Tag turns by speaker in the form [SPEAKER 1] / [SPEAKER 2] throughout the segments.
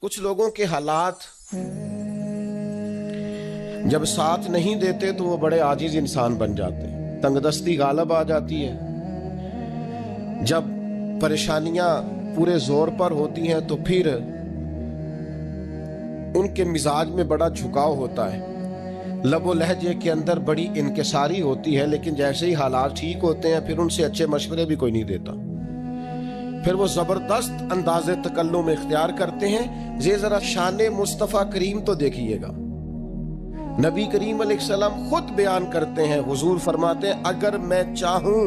[SPEAKER 1] کچھ لوگوں کے حالات جب ساتھ نہیں دیتے تو وہ بڑے عاجز انسان بن جاتے ہیں، تنگ دستی غالب آ جاتی ہے۔ جب پریشانیاں پورے زور پر ہوتی ہیں تو پھر ان کے مزاج میں بڑا جھکاؤ ہوتا ہے، لب و لہجے کے اندر بڑی انکساری ہوتی ہے، لیکن جیسے ہی حالات ٹھیک ہوتے ہیں پھر ان سے اچھے مشورے بھی کوئی نہیں دیتا، پھر وہ زبردست انداز تکلم اختیار کرتے ہیں۔ یہ ذرا شان مصطفیٰ کریم تو دیکھیے گا، نبی کریم علیہ السلام خود بیان کرتے ہیں، حضور فرماتے ہیں اگر میں چاہوں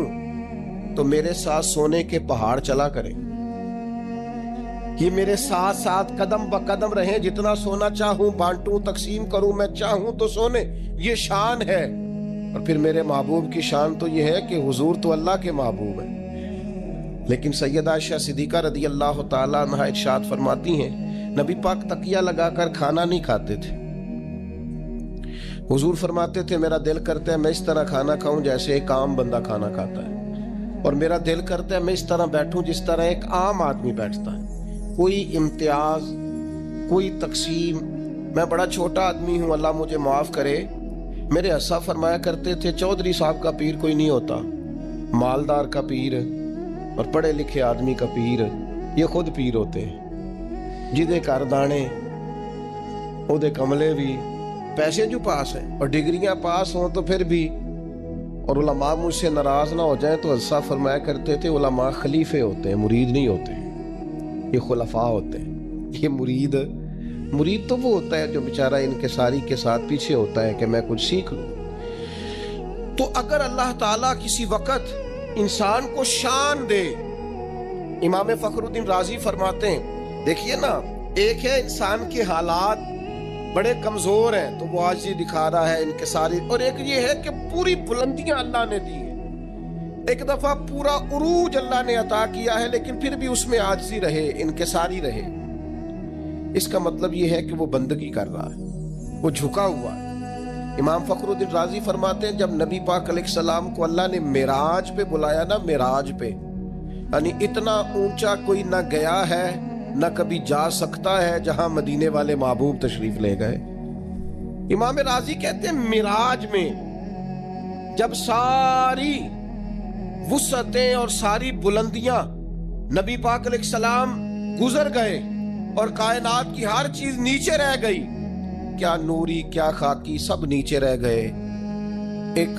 [SPEAKER 1] تو میرے ساتھ سونے کے پہاڑ چلا کریں، یہ میرے ساتھ ساتھ قدم بقدم رہیں، جتنا سونا چاہوں بانٹوں تقسیم کروں، میں چاہوں تو سونے، یہ شان ہے۔ اور پھر میرے محبوب کی شان تو یہ ہے کہ حضور تو اللہ کے محبوب ہیں، لیکن سیدہ عائشہ صدیقہ رضی اللہ تعالیٰ عنہا ارشاد فرماتی ہیں نبی پاک تکیہ لگا کر کھانا نہیں کھاتے تھے۔ حضور فرماتے تھے میرا دل کرتا ہے میں اس طرح کھانا کھاؤں جیسے ایک عام بندہ کھانا کھاتا ہے، اور میرا دل کرتا ہے میں اس طرح بیٹھوں جس طرح ایک عام آدمی بیٹھتا ہے، کوئی امتیاز کوئی تقسیم۔ میں بڑا چھوٹا آدمی ہوں، اللہ مجھے معاف کرے، میرے اسا فرمایا کرتے تھے چودھری صاحب کا پیر کوئی نہیں ہوتا، مالدار کا پیر اور پڑھے لکھے آدمی کا پیر یہ خود پیر ہوتے ہیں، جدے کر دانے او دے کملے بھی، پیسے جو پاس ہیں اور ڈگریاں پاس ہوں تو پھر بھی، اور علماء مجھ سے ناراض نہ ہو جائیں تو حضرت فرمایا کرتے تھے علماء خلیفے ہوتے ہیں، مرید نہیں ہوتے، یہ خلفاء ہوتے ہیں۔ یہ مرید تو وہ ہوتا ہے جو بیچارہ انکساری کے ساتھ پیچھے ہوتا ہے کہ میں کچھ سیکھ لوں۔ تو اگر اللہ تعالیٰ کسی وقت انسان کو شان دے، امام فخر الدین رازی فرماتے ہیں دیکھیے نا، ایک ہے انسان کے حالات بڑے کمزور ہیں تو وہ عاجزی دکھا رہا ہے انکساری، اور ایک یہ ہے کہ پوری بلندیاں اللہ نے دی ہیں، ایک دفعہ پورا عروج اللہ نے عطا کیا ہے لیکن پھر بھی اس میں عاجزی رہے، انکساری رہے۔ اس کا مطلب یہ ہے کہ وہ بندگی کر رہا ہے، وہ جھکا ہوا ہے۔ امام فخر الدین رازی فرماتے ہیں جب نبی پاک علیہ السلام کو اللہ نے معراج پہ بلایا نا، معراج پہ، یعنی اتنا اونچا کوئی نہ گیا ہے نہ کبھی جا سکتا ہے جہاں مدینے والے محبوب تشریف لے گئے۔ امام رازی کہتے ہیں معراج میں جب ساری وسعتیں اور ساری بلندیاں نبی پاک علیہ السلام گزر گئے اور کائنات کی ہر چیز نیچے رہ گئی، کیا نوری کیا خاکی سب نیچے رہ گئے، ایک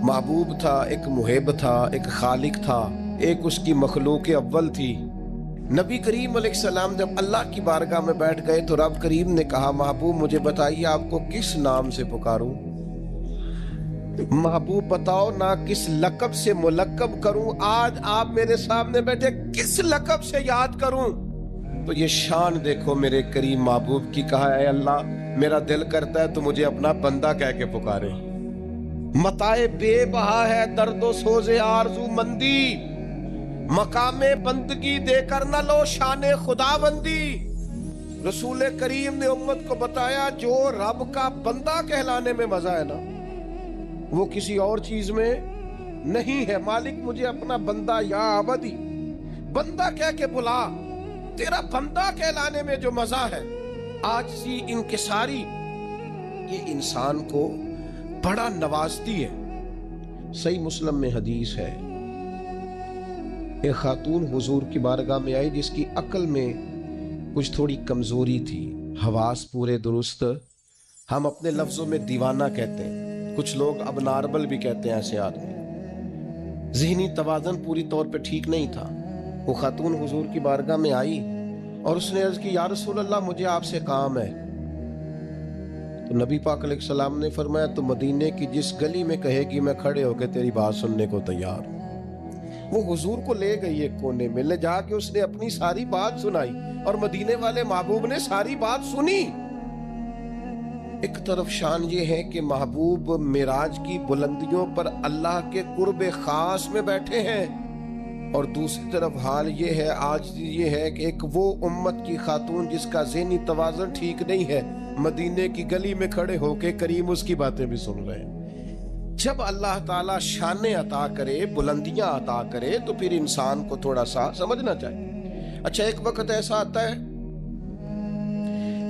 [SPEAKER 1] محبوب تھا، ایک محب تھا، ایک خالق تھا، ایک اس کی مخلوق اول تھی۔ نبی کریم علیہ السلام جب اللہ کی بارگاہ میں بیٹھ گئے تو رب کریم نے کہا محبوب مجھے بتائیے آپ کو کس نام سے پکاروں، محبوب بتاؤ نہ کس لقب سے ملقب کروں، آج آپ میرے سامنے بیٹھے کس لقب سے یاد کروں؟ تو یہ شان دیکھو میرے کریم محبوب کی، کہا اے اللہ میرا دل کرتا ہے تو مجھے اپنا بندہ کہہ کے پکارے، متائے بے بہا ہے درد و سوز آرزو مندی، مقام بندگی دے کر نہ لو شان خدا بندی۔ رسول کریم نے امت کو بتایا جو رب کا بندہ کہلانے میں مزہ ہے نا وہ کسی اور چیز میں نہیں ہے۔ مالک مجھے اپنا بندہ یا عبدی، بندہ کہہ کے بلا، تیرا بندہ کہلانے میں جو مزہ ہے، عاجزی انکساری، یہ انسان کو بڑا نوازتی ہے۔ صحیح مسلم میں حدیث ہے ایک خاتون حضور کی بارگاہ میں آئی جس کی عقل میں کچھ تھوڑی کمزوری تھی، حواس پورے درست، ہم اپنے لفظوں میں دیوانہ کہتے ہیں، کچھ لوگ اب نارمل بھی کہتے ہیں ایسے آدمی، ذہنی توازن پوری طور پہ ٹھیک نہیں تھا۔ وہ خاتون حضور کی بارگاہ میں آئی اور اس نے عرض کی یا رسول اللہ مجھے آپ سے کام ہے۔ تو نبی پاک علیہ السلام نے فرمایا تو مدینے کی جس گلی میں کہے گی میں کھڑے ہو کے تیری بات سننے کو تیار ہوں۔ وہ حضور کو لے گئی ایک کونے میں، لے جا کے اس نے اپنی ساری بات سنائی اور مدینے والے محبوب نے ساری بات سنی۔ ایک طرف شان یہ ہے کہ محبوب معراج کی بلندیوں پر اللہ کے قرب خاص میں بیٹھے ہیں، اور دوسری طرف حال یہ ہے، آج یہ ہے کہ ایک وہ امت کی خاتون جس کا ذہنی توازن ٹھیک نہیں ہے مدینے کی گلی میں کھڑے ہو کے کریم اس کی باتیں بھی سن رہے ہیں۔ جب اللہ تعالیٰ شانیں عطا کرے، بلندیاں عطا کرے تو پھر انسان کو تھوڑا سا سمجھنا چاہیے۔ اچھا ایک وقت ایسا آتا ہے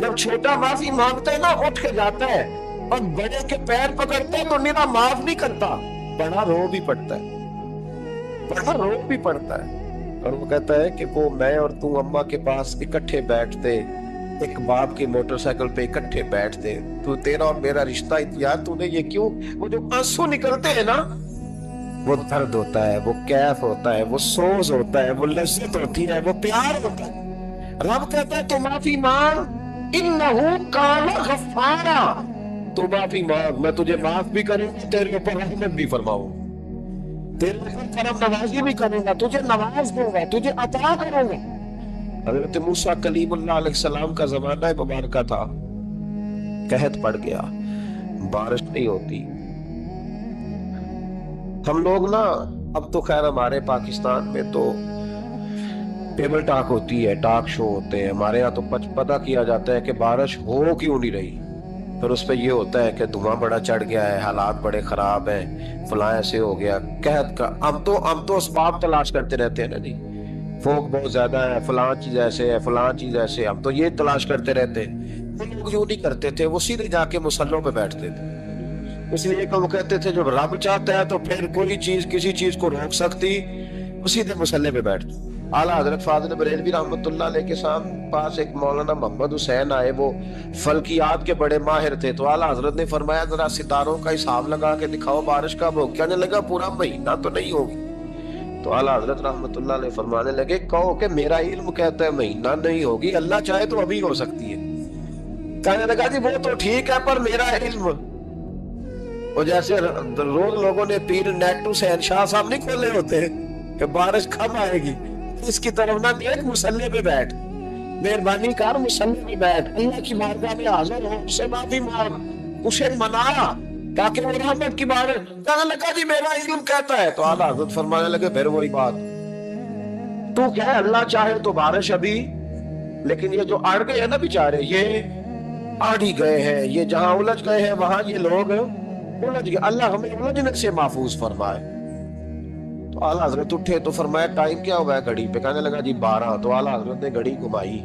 [SPEAKER 1] جب چھوٹا معافی مانگتا ہے نا اٹھ کے جاتا ہے، اور بڑے کے پیر پکڑتے ہیں تو نرا معاف نہیں کرتا، بڑا رو بھی پڑتا ہے، بڑا رو بھی پڑتا ہے۔ اور وہ کہتا ہے کہ وہ میں اور تو اماں کے پاس اکٹھے بیٹھتے، ایک باپ کی موٹر سائیکل پہ اکٹھے بیٹھتے، تو تیرا اور میرا رشتہ یار تو نے یہ کیوں، وہ جو آنسو نکلتے ہیں نا، وہ درد ہوتا ہے، وہ کیف ہوتا ہے، وہ سوز ہوتا ہے، وہ لذت ہوتی ہے، وہ پیار ہوتا ہے۔ رب کہتا ہے تو معافی مانگ، انہو کان غفارا، تو معافی مانگ، میں تجھے معاف بھی کروں گا، تیرے اوپر رحمت بھی فرماؤں گا، تیرے اوپر کرم نوازی بھی کروں گا، تجھے نواز دوں گا، تجھے عطا کروں گا۔ حضرت موسیٰ کلیم اللہ علیہ السلام کا زمانہ مبارکہ تھا، قحط پڑ گیا، بارش نہیں ہوتی۔ ہم لوگ نا اب تو خیر ہمارے پاکستان میں تو ٹیبل ٹاک ہوتی ہے، ٹاک شو ہوتے ہیں، ہمارے یہاں تو پتہ کیا جاتا ہے کہ بارش ہو کیوں نہیں رہی، پھر اس پہ یہ ہوتا ہے کہ دھواں بڑا چڑھ گیا ہے، حالات بڑے خراب ہیں، فلاں ایسے ہو گیا، قحط کا ہم تو اسباب تلاش کرتے رہتے ہیں نا جی، فوق بہت زیادہ ہے، فلاں چیز ایسے ہے، فلاں چیز ایسے، ہم تو یہ تلاش کرتے رہتے ہیں۔ وہ لوگ یوں نہیں کرتے تھے، وہ سیدھے جا کے مصلوں پہ بیٹھتے تھے، اس لیے کہ وہ کہتے تھے جب رب چاہتا ہے تو پھر کوئی چیز کسی چیز کو روک سکتی، وہ سیدھے مصلے پہ بیٹھتے۔ اعلیٰ حضرت فاضل بریلوی رحمۃ اللہ علیہ کے پاس ایک مولانا محمد حسین آئے، وہ فلکیات کے بڑے ماہر تھے، تو اعلیٰ حضرت نے فرمایا ذرا ستاروں کا حساب لگا کے دکھاؤ بارش کب ہوگی، کہنے لگا پورا مہینہ تو نہیں ہوگی۔ تو اعلیٰ حضرت رحمۃ اللہ علیہ فرمانے لگے کہو کہ میرا علم کہتا ہے مہینہ نہیں ہوگی، اللہ چاہے تو ابھی ہو سکتی ہے۔ کہنے لگا جی وہ تو ٹھیک ہے پر میرا علم، وہ جیسے روز لوگوں نے پیر نیٹو سے شاہ صاحب نہیں کھولے ہوتے ہیں کہ بارش کب آئے گی، اس کی طرف نہ دیکھ، مصلے پہ بیٹھ، مہربانی کر مصلے پہ بیٹھ، اللہ کی بارگاہ میں حاضر ہو، اسے معافی مانگ، اسے منا تاکہ وہ رحمت کی بارش۔ کہنے لگا جی میرا علم کہتا ہے، تو اعلیٰ حضرت فرمانے لگے پھر وہی بات، تو کیا ہے اللہ چاہے تو بارش ابھی، لیکن یہ جو اڑ گئے ہیں نا بیچارے، یہ اڑ ہی گئے ہیں، یہ جہاں الجھ گئے ہیں وہاں یہ لوگ الجھ گئے، اللہ ہمیں الجھنے سے محفوظ فرمائے۔ تو اعلیٰ حضرت اٹھے تو فرمایا ٹائم کیا ہوا ہے گھڑی پہ، کہنے لگا جی 12، تو اعلیٰ حضرت نے گھڑی گھمائی،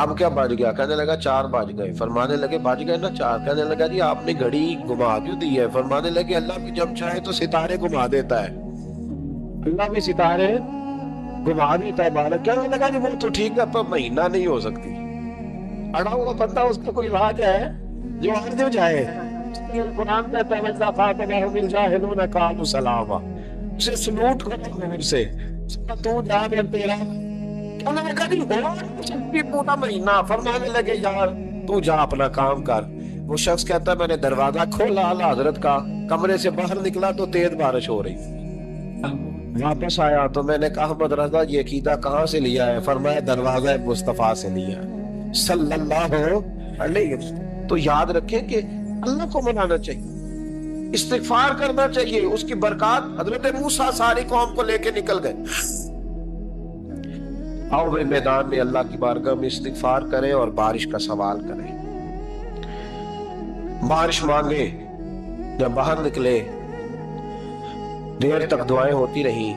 [SPEAKER 1] اب کیا بج گیا، کہنے لگا 4 بج گئے، فرمانے لگے بج گئے نا 4، کہنے لگا جی آپ نے گھڑی گھما کیوں دی ہے، فرمانے لگے اللہ بھی جب چاہے تو ستارے گھما دیتا ہے، اللہ بھی ستارے گھما دیتا ہے بارک، کہنے لگا جی وہ تو ٹھیک ہے پر مہینہ نہیں ہو سکتی، اڑا ہوا بندہ اس کا کوئی علاج ہے جو اڑ جو جائے، قرآن کہتا ہے وَإِذَا خَاطَبَهُمُ الْجَاهِلُونَ قَالُوا سَلَامًا، اسے سلوٹ کرو نور سے، تو جا میں تیرا، کہنے لگا جی ہو پورا مہینہ، فرمانے لگے یار تو جا اپنا کام کر۔ وہ شخص کہتا ہے میں نے دروازہ کھولا اعلیٰ حضرت کا، کمرے سے باہر نکلا تو تیز بارش ہو رہی، واپس آیا تو میں نے کہا احمد رضا یہ عقیدہ کہاں سے لیا ہے، فرمایا دروازہ مصطفیٰ سے لیا صلی اللہ علیہ وسلم۔ تو یاد رکھیں کہ اللہ کو منانا چاہیے، استغفار کرنا چاہیے، اس کی برکات۔ حضرت موسیٰ ساری قوم کو لے کے نکل گئے، آؤ بھائی میدان میں اللہ کی بارگاہ میں استغفار کریں اور بارش کا سوال کریں، بارش مانگے۔ جب باہر نکلے دیر تک دعائیں ہوتی رہی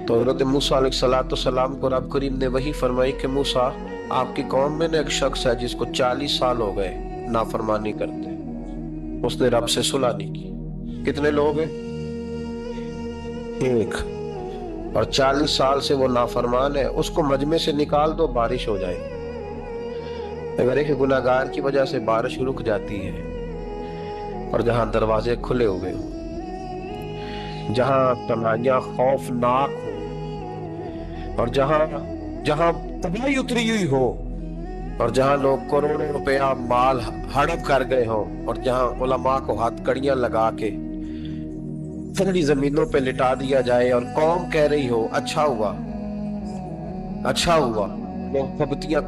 [SPEAKER 1] تو حضرت موسیٰ علیہ السلام کو رب کریم نے وحی فرمائی کہ موسیٰ آپ کی قوم میں نے ایک شخص ہے جس کو 40 سال ہو گئے نافرمانی کرتے، اس نے رب سے صلح نہیں کی۔ کتنے لوگ ہیں؟ ایک، اور 40 سال سے وہ نافرمان ہے، اس کو مجمع سے نکال دو بارش ہو جائے۔ اگر ایک گناہگار کی وجہ سے بارش رک جاتی ہے اور جہاں دروازے کھلے ہوئے ہوں، جہاں تنہائیاں خوفناک ہوں، اور جہاں تباہی اتری ہوئی ہو، اور جہاں لوگ کروڑوں روپیہ مال ہڑپ کر گئے ہوں، اور جہاں علماء کو ہاتھ کڑیاں لگا کے ٹھنڈی زمینوں پہ لٹا دیا جائے اور قوم کہہ رہی ہو اچھا ہوا اچھا ہوا، لوگ پھبتیاں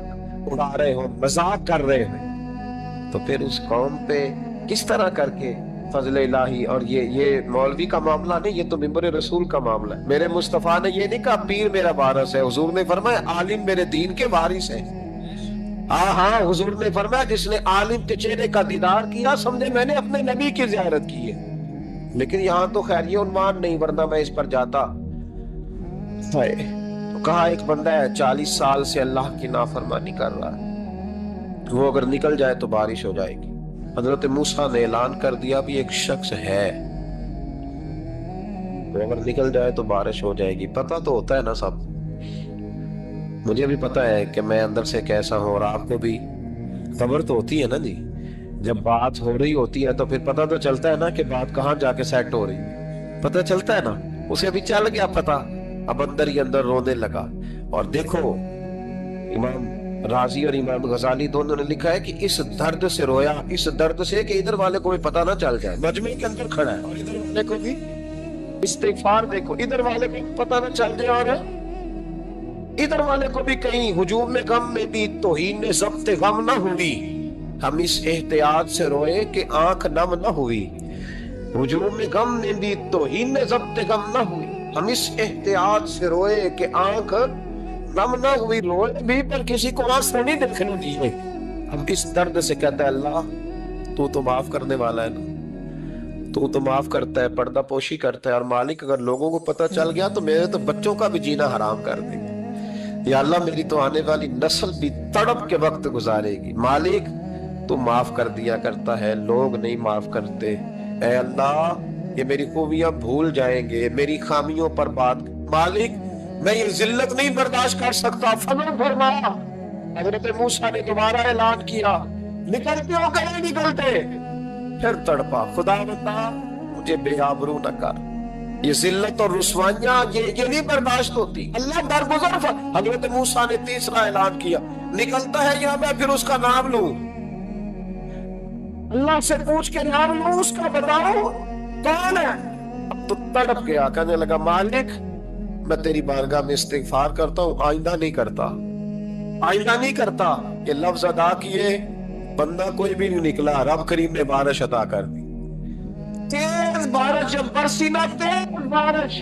[SPEAKER 1] اڑا رہے ہوں، مذاق کر رہے ہیں، تو پھر اس قوم پہ کس طرح کر کے فضل الہی۔ اور یہ مولوی کا معاملہ نہیں، یہ تو ممبر رسول کا معاملہ ہے۔ میرے مصطفیٰ نے یہ نہیں کہا پیر میرا وارث ہے، حضور نے فرمایا عالم میرے دین کے وارث ہے۔ ہاں حضور نے فرمایا جس نے عالم کے چہرے کا دیدار کیا سمجھے میں نے اپنے نبی کی زیارت کی ہے۔ لیکن یہاں تو خیر یہ عنوان نہیں، ورنہ میں اس پر جاتا۔ تو کہا ایک بندہ ہے 40 سال سے اللہ کی نافرمانی کر رہا ہے، وہ اگر نکل جائے تو بارش ہو جائے گی۔ حضرت موسیٰ نے اعلان کر دیا بھی ایک شخص ہے، وہ اگر نکل جائے تو بارش ہو جائے گی۔ پتہ تو ہوتا ہے نا سب، مجھے بھی پتہ ہے کہ میں اندر سے کیسا ہوں، اور آپ کو بھی خبر تو ہوتی ہے نا جی۔ جب بات ہو رہی ہوتی ہے تو پھر پتہ تو چلتا ہے نا کہ بات کہاں جا کے سیٹ ہو رہی ہے، پتہ چلتا ہے نا۔ اسے ابھی چل گیا پتہ، اب اندر ہی اندر رونے لگا۔ اور دیکھو امام رازی اور امام غزالی دونوں نے لکھا ہے کہ اس درد سے رویا، اس درد سے کہ ادھر والے کو بھی پتہ نہ چل جائے، مجمع کے اندر کھڑا ہے، اور ادھر والے کو بھی استغفار، دیکھو ادھر والے کو پتہ نہ چل جائے، اور ادھر والے کو بھی کہیں ہجوم میں غم میں بھی توہین میں ضبط غم نہ ہوئی۔ ہم اس احتیاط سے روئے کہ آنکھ نم نہ ہوئی، ہجوم میں غم میں بھی توہین میں ضبط غم نہ ہوئی۔ ہم اس احتیاط سے روئے کہ آنکھ نم نہ ہوئی، روئے بھی پر کسی کو آنسو نہیں دیکھنے دیے۔ ہم اس درد سے کہتا ہے اللہ تو تو معاف کرنے والا ہے نا، تو تو معاف کرتا ہے، پردہ پوشی کرتا ہے، اور مالک اگر لوگوں کو پتہ چل گیا تو میرے تو بچوں کا بھی جینا حرام کر دے گا، یا اللہ میری تو آنے والی نسل بھی تڑپ کے وقت گزارے گی۔ مالک تو معاف کر دیا کرتا ہے، لوگ نہیں معاف کرتے۔ اے اللہ یہ میری خوبیاں بھول جائیں گے، میری خامیوں پر بات، مالک میں یہ ذلت نہیں برداشت کر سکتا، فضل فرما۔ حضرت موسیٰ نے دوبارہ اعلان کیا، نکلتے ہو کہ نہیں نکلتے؟ پھر تڑپا، خدا بتا مجھے بے آبرو نہ کر، یہ ذلت اور رسوائیاں یہ نہیں برداشت ہوتی، اللہ درگزر۔ حضرت موسیٰ نے تیسرا اعلان کیا، نکلتا ہے یا میں پھر اس کا نام لوں، اللہ سے پوچھ کے نام لوں اس کا، بتاؤ کون ہے؟ اب تو تڑپ گیا، کہنے لگا مالک میں تیری بارگاہ میں استغفار کرتا ہوں، آئندہ نہیں کرتا، آئندہ نہیں کرتا۔ یہ لفظ ادا کیے، بندہ کوئی بھی نہیں نکلا، رب کریم نے بارش عطا کر دی، تیز بارش، جب برسی نہ تیز بارش،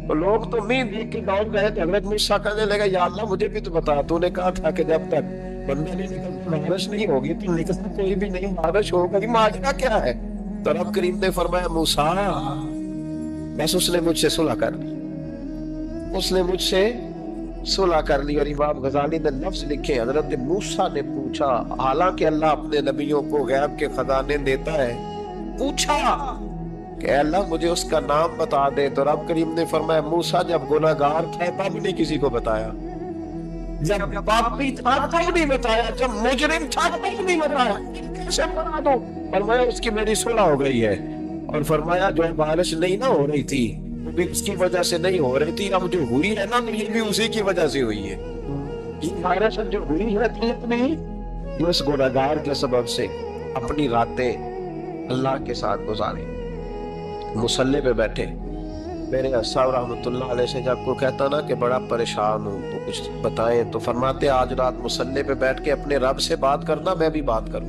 [SPEAKER 1] تو لوگ تو امید دیکھ کے دوڑ گئے تھے۔ حضرت موسیٰ کہنے لگا یا اللہ مجھے بھی تو بتا، تو نے کہا تھا کہ جب تک بندہ نہیں نکلتا بارش نہیں ہوگی، تو نکلتا کوئی بھی نہیں، بارش ہوگی، ماجرا کیا ہے؟ تو رب کریم نے فرمایا موسیٰ بس اس نے مجھ سے صلح کر لی، اس نے مجھ سے صلح کر لی۔ اور امام غزالی نے لفظ لکھے، حضرت موسیٰ نے پوچھا، حالانکہ اللہ اپنے نبیوں کو غیب کے خزانے دیتا ہے، پوچھا کہ اے اللہ مجھے اس کا نام بتا دے، تو رب کریم نے فرمایا موسیٰ جب گناہگار تھا تب نہیں کسی کو بتایا، جب پاپی تھا تب نہیں بتایا، جب مجرم تھا تب نہیں بتایا، کیسے بتا دو؟ فرمایا اس کی میری صلح ہو گئی ہے، اور فرمایا جو بارش نہیں نہ ہو رہی تھی وہ بھی اس کی وجہ سے نہیں ہو رہی تھی، اب جو ہوئی ہے نا یہ بھی اسی کی وجہ سے ہوئی ہے، یہ بارش جو ہوئی ہے نہیں اس گناہگار کے سبب سے اپنی راتیں اللہ کے ساتھ گزارے، مصلی پہ بیٹھے۔ میرے صاحب رحمۃ اللہ علیہ سے جب کو کہتا نا کہ بڑا پریشان ہوں تو کچھ بتائیں، تو فرماتے آج رات مصلی پہ بیٹھ کے اپنے رب سے بات کرنا، میں بھی بات کروں۔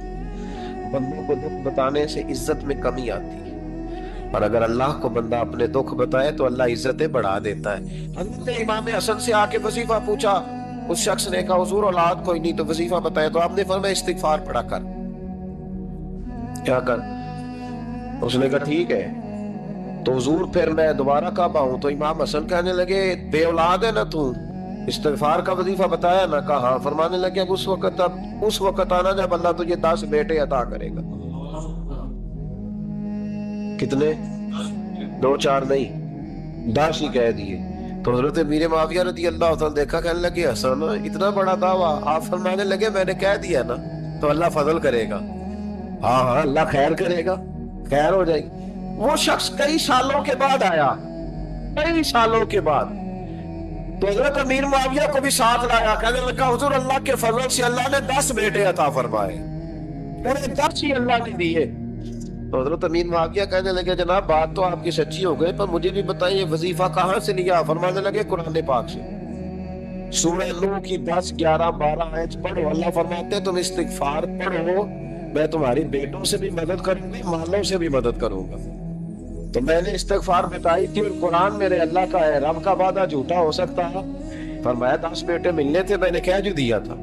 [SPEAKER 1] بندوں کو دکھ بتانے سے عزت میں کمی آتی ہے، اور اگر اللہ کو بندہ اپنے دکھ بتائے تو اللہ عزتیں بڑھا دیتا ہے۔ حضرت امام حسن سے آ کے وظیفہ پوچھا، اس شخص نے کہا حضور اولاد کوئی نہیں تو وظیفہ بتائے، تو آپ نے فرمایا استغفار پڑھا کر، کیا کر؟ اس نے کہا ٹھیک ہے، تو حضور پھر میں دوبارہ کعبہ ہوں، تو امام حسن کہنے لگے بے اولاد ہے نا تو استغفار کا وظیفہ بتایا نا؟ کہا ہاں۔ فرمانے لگے اب اس وقت آنا جب اللہ تجھے 10 بیٹے عطا کرے گا۔ کتنے؟ 2 4 نہیں، 10 ہی کہہ دیے۔ تو حضرت امیر معاویہ رضی اللہ تعالیٰ دیکھا، کہنے لگے حسن اتنا بڑا دعویٰ؟ آپ فرمانے لگے میں نے کہہ دیا نا تو اللہ فضل کرے گا، ہاں ہاں اللہ خیر کرے گا، خیر ہو جائے گی۔ وہ شخص کئی سالوں کے بعد آیا، کئی سالوں کے بعد، تو حضرت امیر معاویہ کو بھی ساتھ لایا، کہنے لگا حضور اللہ کے فضل سے اللہ نے 10 بیٹے عطا فرمائے، پورے 10 ہی اللہ نے دیے۔ تو حضرت امیر معاویہ کہنے لگے جناب بات تو آپ کی سچی ہو گئی، پر مجھے بھی بتائیں یہ وظیفہ کہاں سے لیا؟ فرمانے لگے قرآن پاک سے، سورہ نوح کی 10 11 12 آیت پڑھو، اللہ فرماتے تم استغفار پڑھو میں تمہاری بیٹوں سے بھی مدد کروں گی، مالوں سے بھی مدد کروں گا۔ تو میں نے استغفار بتائی تھی، اور قرآن میرے اللہ کا ہے، رب کا وعدہ جھوٹا ہو سکتا ہے؟ فرمایا 10 بیٹے ملنے تھے، میں نے کہہ جو دیا تھا۔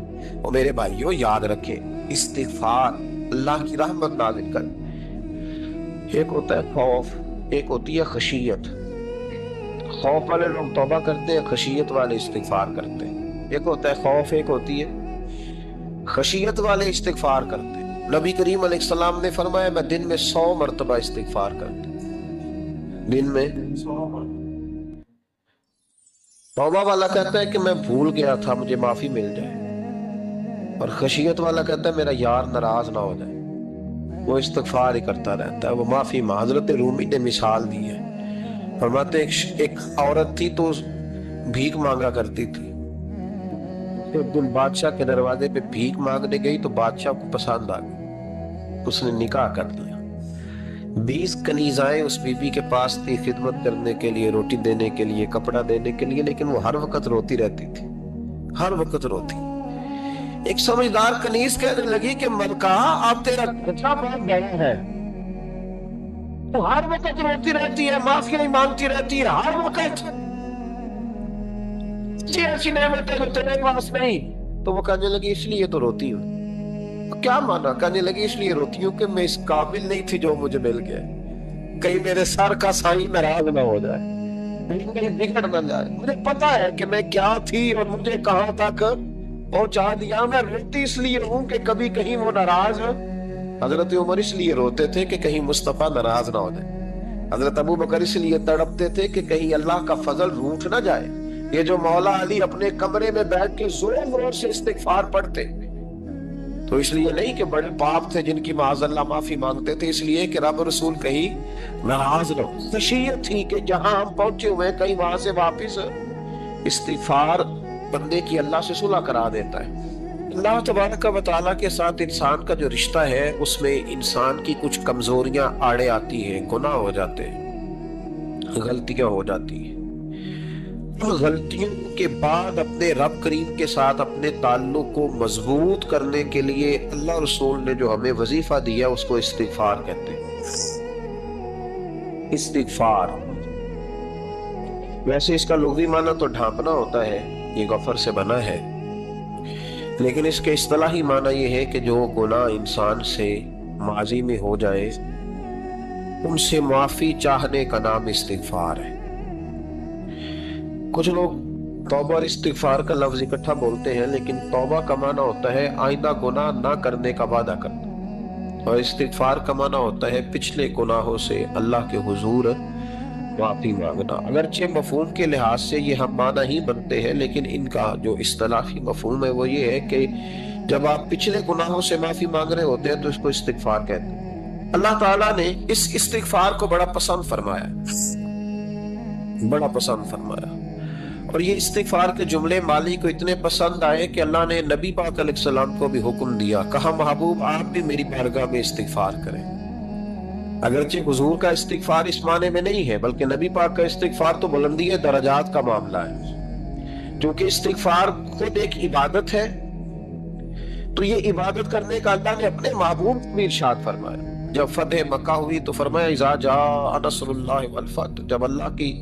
[SPEAKER 1] اور میرے بھائیوں یاد رکھیں استغفار اللہ کی رحمت نازل کر، ایک ہوتا ہے خوف، ایک ہوتی ہے خشیت۔ خوف والے لوگ توبہ کرتے ہیں، خشیت والے استغفار کرتے ہیں۔ ایک ہوتا ہے خوف، ایک ہوتی ہے خشیت والے استغفار کرتے ہیں۔ نبی کریم علیہ السلام نے فرمایا میں دن میں 100 مرتبہ استغفار کرتا ہوں، دن میں 100 مرتبہ۔ توبہ والا کہتا ہے کہ میں بھول گیا تھا، مجھے معافی مل جائے، اور خشیت والا کہتا ہے میرا یار ناراض نہ ہو جائے، وہ استغفار ہی کرتا رہتا ہے، وہ معافی مانگ۔ حضرت رومی نے مثال دی ہے، فرماتے ایک عورت تھی تو بھیک مانگا کرتی تھی، ایک دن بادشاہ کے دروازے پہ بھیک مانگنے گئی تو بادشاہ کو پسند آ گئی، اس نے نکاح کر دیا۔ 20 کنیزائیں اس بی بی کے پاس تھی خدمت کرنے کے لیے، روٹی دینے کے لیے، کپڑا دینے کے لیے، لیکن وہ ہر وقت روتی رہتی تھی، ہر وقت روتی۔ ایک سمجھدار کنیز کہنے لگی کہ ملکہ اب تیرا خرچہ بہت بڑا ہے، تو ہر وقت روتی رہتی ہے، معافی مانگتی رہتی ہے ہر وقت، ایسی نعمت ہے جو تیرے پاس نہیں۔ تو وہ کہنے لگی اس لیے تو روتی ہوں۔ کیا مانا؟ کہنے لگی اس لیے روتی ہوں کہ میں اس قابل نہیں تھی جو مجھے مل گیا، کہیں میرے سر کا سائیں ناراض نہ ہو جائے، کہیں بگڑ نہ جائے، مجھے پتا ہے کہ میں کیا تھی اور مجھے کہاں تک پہنچا دیا، میں روتی اس لیے ہوں کہ کبھی کہیں وہ ناراض۔ حضرت عمر اس لیے روتے تھے کہ کہیں مصطفیٰ ناراض نہ ہو جائے، حضرت ابو بکر اس لیے تڑپتے تھے کہ کہیں اللہ کا فضل روٹ نہ جائے۔ یہ جو مولا علی اپنے کمرے میں بیٹھ کے زور زور سے استغفار پڑھتے تو اس لیے نہیں کہ بڑے پاپ تھے جن کی معاذ اللہ معافی مانگتے تھے، اس لیے کہ رب رسول کہیں ناراض نہ ہو۔ خشیت تھی کہ جہاں ہم پہنچے ہوئے کہیں وہاں سے واپس استغفار بندے کی اللہ سے صلح کرا دیتا ہے۔ اللہ تبارک و تعالیٰ کے ساتھ انسان کا جو رشتہ ہے اس میں انسان کی کچھ کمزوریاں آڑے آتی ہیں، گناہ ہو جاتے ہیں، غلطیاں ہو جاتی ہیں۔ غلطیوں کے بعد اپنے رب کریم کے ساتھ اپنے تعلق کو مضبوط کرنے کے لیے اللہ رسول نے جو ہمیں وظیفہ دیا اس کو استغفار کہتے ہیں۔ استغفار ویسے اس کا لغوی معنی تو ڈھانپنا ہوتا ہے، یہ غفر سے بنا ہے، لیکن اس کے اصطلاحی معنی یہ ہے کہ جو گناہ انسان سے ماضی میں ہو جائے ان سے معافی چاہنے کا نام استغفار ہے۔ کچھ لوگ توبہ اور استغفار کا لفظ اکٹھا بولتے ہیں، لیکن توبہ کا معنی ہوتا ہے آئندہ گناہ نہ کرنے کا وعدہ کرنا، اور استغفار کا معنی ہوتا ہے پچھلے گناہوں سے اللہ کے حضور معافی مانگنا۔ اگرچہ مفہوم کے لحاظ سے یہ ہم معنی ہی بنتے ہیں، لیکن ان کا جو اصطلاحی مفہوم ہے وہ یہ ہے کہ جب آپ پچھلے گناہوں سے معافی مانگ رہے ہوتے ہیں تو اس کو استغفار کہتے ہیں۔ اللہ تعالیٰ نے اس استغفار کو بڑا پسند فرمایا، بڑا پسند فرمایا، اور یہ استغفار کے جملے مالی کو اتنے پسند آئے کہ اللہ نے نبی پاک علیہ السلام کو بھی حکم دیا، کہا محبوب آپ بھی میری بارگاہ میں استغفار کریں۔ اگرچہ حضور کا استغفار اس معنی میں نہیں ہے، بلکہ نبی پاک کا استغفار تو بلندی درجات کا معاملہ ہے، کیونکہ استغفار خود ایک عبادت ہے، تو یہ عبادت کرنے کا اللہ نے اپنے محبوب کو ارشاد فرمایا۔ جب فتح مکہ ہوئی تو فرمایا اذا جاء نصر اللہ والفتح، جب اللہ کی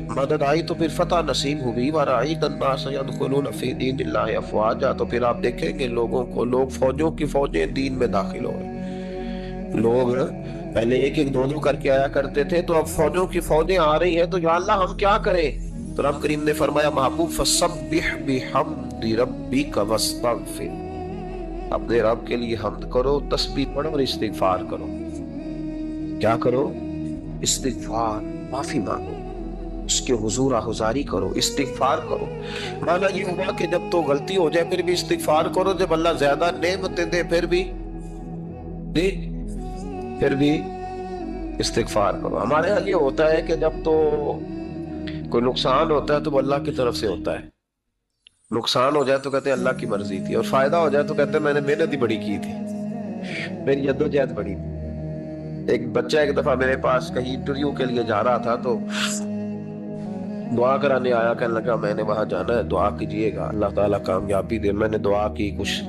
[SPEAKER 1] مدد آئی تو پھر فتح نصیب ہوئی، وَرَأَيْتَ النَّاسَ يَدْخُلُونَ فِي دِينِ اللَّهِ أَفْوَاجًا، تو پھر آپ دیکھیں گے لوگوں کو، لوگ فوجوں کی فوجیں دین میں داخل ہو رہے۔ لوگ پہلے ایک ایک دو دو کر کے آیا کرتے تھے، تو اب فوجوں کی فوجیں آ رہی ہیں، تو یا اللہ ہم کیا کریں؟ تو رب کریم نے فرمایا محبوب فَسَبِّحْ بِحَمْدِ رَبِّكَ وَاسْتَغْفِرْ، اپنے رب کے لیے حمد کرو، تسبیح پڑھو اور استغفار کرو۔ کیا کرو؟ استغفار، معافی مانگو، اس کے حضور آہذاری کرو، استغفار کرو۔ مانا یہ ہوا کہ جب تو غلطی ہو جائے پھر بھی استغفار کرو، جب اللہ زیادہ نعمتیں دے پھر بھی استغفار کرو۔ ہمارے یہاں یہ ہوتا ہے کہ جب تو کوئی نقصان ہوتا ہے تو وہ اللہ کی طرف سے ہوتا ہے، نقصان ہو جائے تو کہتے ہیں اللہ کی مرضی تھی، اور فائدہ ہو جائے تو کہتے ہیں میں نے محنت ہی بڑی کی تھی، میری جدوجہد بڑی تھی۔ ایک بچہ ایک دفعہ میرے پاس کہیں انٹرویو کے لیے جا رہا تھا تو دعا کرانے آیا، کہنے لگا میں نے وہاں جانا ہے، دعا کیجئے گا اللہ تعالیٰ کامیابی دے۔ میں نے دعا کی، کچھ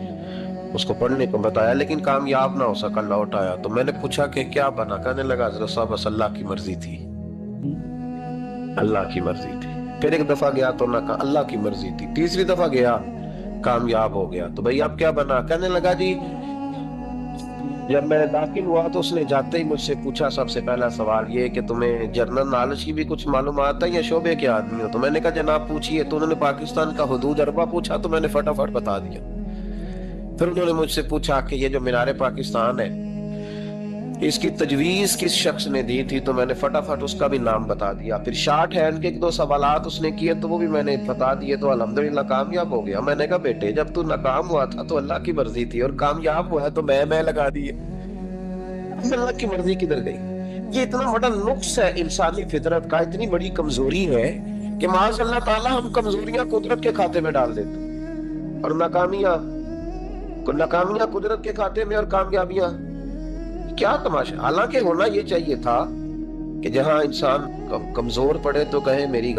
[SPEAKER 1] اس کو پڑھنے کو بتایا، لیکن کامیاب نہ ہو سکا، لوٹ آیا۔ تو میں نے پوچھا کہ کیا بنا؟ کہنے لگا حضرت صاحب بس اللہ کی مرضی تھی، اللہ کی مرضی تھی۔ پھر ایک دفعہ گیا تو نہ کہا اللہ کی مرضی تھی، تیسری دفعہ گیا کامیاب ہو گیا۔ تو بھئی اب کیا بنا؟ کہنے لگا جی جب میں داخل ہوا تو اس نے جاتے ہی مجھ سے پوچھا سب سے پہلا سوال یہ کہ تمہیں جنرل نالج کی بھی کچھ معلومات ہے یا شعبے کے آدمی ہو؟ تو میں نے کہا جناب پوچھیے۔ تو انہوں نے پاکستان کا حدود اربہ پوچھا تو میں نے فٹافٹ بتا دیا۔ پھر انہوں نے مجھ سے پوچھا کہ یہ جو مینار پاکستان ہے اس کی تجویز کس شخص نے دی تھی؟ تو میں نے فٹافٹ اس کا بھی نام بتا دیا۔ پھر شارٹ ہینڈ کے ایک دو سوالات اس نے کیے تو وہ بھی میں نے بتا دیے، تو الحمدللہ کامیاب ہو گیا۔ میں نے کہا بیٹے جب تو ناکام ہوا تھا تو اللہ کی مرضی تھی، اور کامیاب ہوا ہے تو میں لگا دیے، اللہ کی مرضی کدھر گئی؟ یہ اتنا بڑا نقص ہے انسانی فطرت کا، اتنی بڑی کمزوری ہے کہ معاذ اللہ تعالی ہم کمزوریاں قدرت کے کھاتے میں ڈال دیتے ہیں، اور ناکامیاں قدرت کے کھاتے میں، اور کامیابیاں کیا تماشا۔ حالانکہ ہونا یہ چاہیے تھا کہ جہاں انسان کمزور پڑے تو کہے میری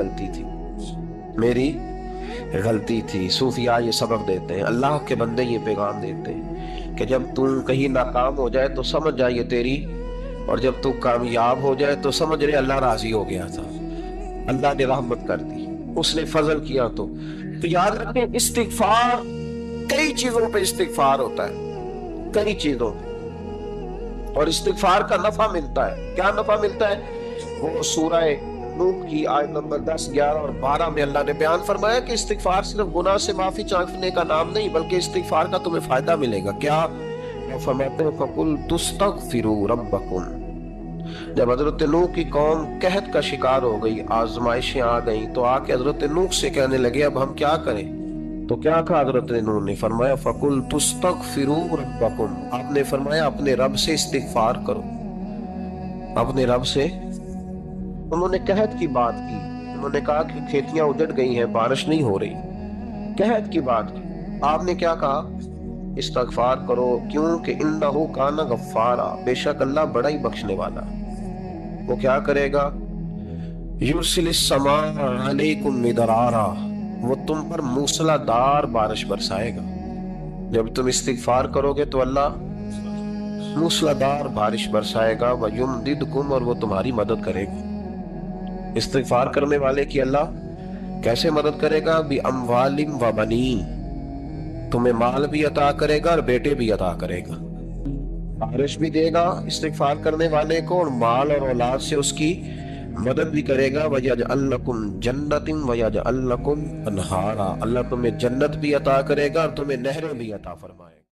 [SPEAKER 1] غلطی تھی۔ صوفیاء یہ سبق دیتے ہیں، اللہ کے بندے یہ پیغام دیتے ہیں کہ جب تم کہیں ناکام ہو جائے تو سمجھ جائے تیری، اور جب تو کامیاب ہو جائے تو سمجھ رہے اللہ راضی ہو گیا تھا، اللہ نے رحمت کر دی، اس نے فضل کیا۔ تو یاد رکھیں استغفار، کئی چیزوں پہ استغفار ہوتا ہے، کئی چیزوں پہ، اور استغفار کا نفع ملتا ہے۔ کیا نفع ملتا ہے؟ وہ سورہ نوح کی آیت نمبر 10، 11 اور 12 میں اللہ نے بیان فرمایا کہ استغفار صرف گناہ سے معافی چاہنے کا نام نہیں، بلکہ استغفار کا تمہیں فائدہ ملے گا۔ کیا فرماتے ہیں؟ فَقُلْ تُسْتَغْفِرُوا رَبَّكُمْ۔ جب حضرت نوح کی قوم قحط کا شکار ہو گئی، آزمائشیں آ گئیں، تو آ کے حضرت نوح سے کہنے لگے اب ہم کیا کریں؟ تو کیا کہا حضرت نوح نے؟ فرمایا فَقُلْ تُسْتَغْفِرُوا رَبَّكُمْ، آپ نے فرمایا اپنے رب سے استغفار کرو، اپنے رب سے۔ انہوں نے قحط کی بات کی، انہوں نے کہا کہ کھیتیاں اجڑ گئی ہیں، بارش نہیں ہو رہی، قحط کی بات کی۔ آپ نے کیا کہا؟ استغفار کرو، کیوں کہ انہ کان غفارا، بے شک اللہ بڑا ہی بخشنے والا۔ وہ کیا کرے گا؟ یرسل السماء علیکم مدرارا، وہ تم پر موسلا دار بارش برسائے گا۔ جب تم استغفار کرو گے تو اللہ موسلا دار بارش برسائے گا، وَيُمْدِدْكُمْ، اور وہ تمہاری مدد کرے گا۔ استغفار کرنے والے کی اللہ کیسے مدد کرے گا؟ بِأَمْوَالٍ وَبَنِينَ، تمہیں مال بھی عطا کرے گا اور بیٹے بھی عطا کرے گا، بارش بھی دے گا استغفار کرنے والے کو، اور مال اور اولاد سے اس کی مدد بھی کرے گا۔ وَيَجْعَلْ لَكُمْ جَنَّةٍ وَيَجْعَلْ لَكُمْ أَنْهَارًا، اللہ تمہیں جنت بھی عطا کرے گا اور تمہیں نہریں بھی عطا فرمائے گا۔